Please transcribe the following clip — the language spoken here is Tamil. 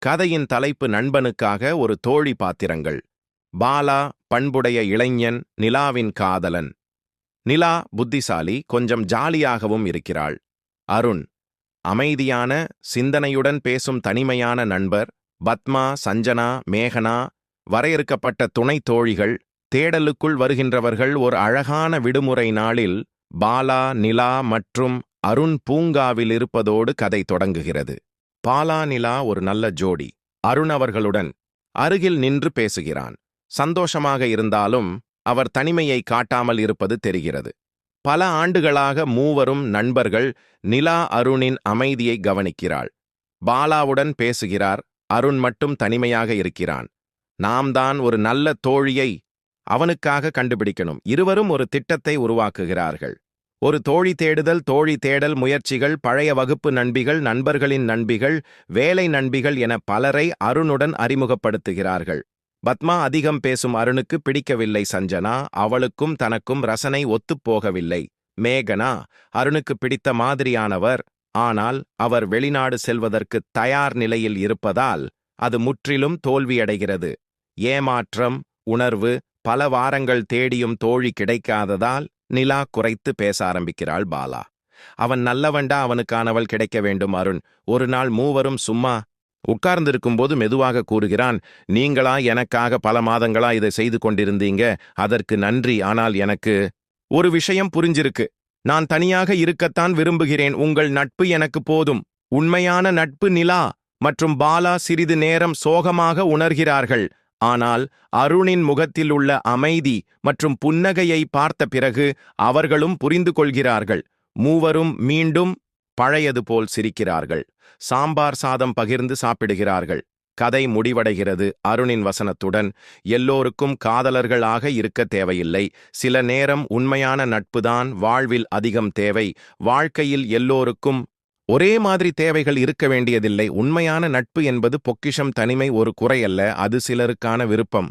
கதையின் தலைப்பு நண்பனுக்காக ஒரு தோழி பாத்திரங்கள். பாலா பண்புடைய இளைஞன், நிலாவின் காதலன். நிலா புத்திசாலி, கொஞ்சம் ஜாலியாகவும் இருக்கிறாள். அருண் அமைதியான, சிந்தனையுடன் பேசும் தனிமையான நண்பர். பத்மா, சஞ்சனா, மேகனா வரையறுக்கப்பட்ட துணை தோழிகள். தேடலுக்குள் வருகின்றவர்கள். ஒரு அழகான விடுமுறை நாளில் பாலா, நிலா மற்றும் அருண் பூங்காவில் இருப்பதோடு கதை தொடங்குகிறது. பாலா, நிலா ஒரு நல்ல ஜோடி. அருண் அவர்களுடன் அருகில் நின்று பேசுகிறான். சந்தோஷமாக இருந்தாலும் அவர் தனிமையை காட்டாமல் இருப்பது தெரிகிறது. பல ஆண்டுகளாக மூவரும் நண்பர்கள். நிலா அருணின் அமைதியை கவனிக்கிறாள். பாலாவுடன் பேசுகிறார். அருண் மட்டும் தனிமையாக இருக்கிறான். நாம் தான் ஒரு நல்ல தோழியை அவனுக்காக கண்டுபிடிக்கணும். இருவரும் ஒரு திட்டத்தை உருவாக்குகிறார்கள். ஒரு தோழி தேடல் முயற்சிகள். பழைய வகுப்பு நண்பிகள், நண்பர்களின் நண்பிகள், வேலை நண்பிகள் என பலரை அருணுடன் அறிமுகப்படுத்துகிறார்கள். பத்மா அதிகம் பேசும் அருணுக்கு பிடிக்கவில்லை. சஞ்சனா அவளுக்கும் தனக்கும் ரசனை ஒத்துப்போகவில்லை. மேகனா அருணுக்கு பிடித்த மாதிரியானவர். ஆனால் அவர் வெளிநாடு செல்வதற்கு தயார் நிலையில் இருப்பதால் அது முற்றிலும் தோல்வியடைகிறது. ஏமாற்றம் உணர்வு. பல வாரங்கள் தேடியும் தோழி கிடைக்காததால் நிலா குறைத்து பேச ஆரம்பிக்கிறாள். பாலா அவன் நல்லவன்டா, அவனுக்கானவள் கிடைக்க வேண்டும். அருண் ஒரு நாள் மூவரும் சும்மா உட்கார்ந்திருக்கும்போது மெதுவாக கூறுகிறான், நீங்களா எனக்காக பல மாதங்களா இதை செய்து கொண்டிருந்தீங்க, அதற்கு நன்றி. ஆனால் எனக்கு ஒரு விஷயம் புரிஞ்சிருக்கு. நான் தனியாக இருக்கத்தான் விரும்புகிறேன். உங்கள் நட்பு எனக்கு போதும். உண்மையான நட்பு. நிலா மற்றும் பாலா சிறிது நேரம் சோகமாக உணர்கிறார்கள். ஆனால் அருணின் முகத்தில் உள்ள அமைதி மற்றும் புன்னகையை பார்த்த பிறகு அவர்களும் புரிந்து கொள்கிறார்கள். மூவரும் மீண்டும் பழையது போல் சிரிக்கிறார்கள். சாம்பார் சாதம் பகிர்ந்து சாப்பிடுகிறார்கள். கதை முடிவடைகிறது அருணின் வசனத்துடன், எல்லோருக்கும் காதலர்களாக இருக்க தேவையில்லை. சில நேரம் உண்மையான நட்புதான் வாழ்வில் அதிகம் தேவை. வாழ்க்கையில் எல்லோருக்கும் ஒரே மாதிரி தேவைகள் இருக்க வேண்டியதில்லை. உண்மையான நட்பு என்பது பொக்கிஷம். தனிமை ஒரு குறையல்ல, அது சிலருக்கான விருப்பம்.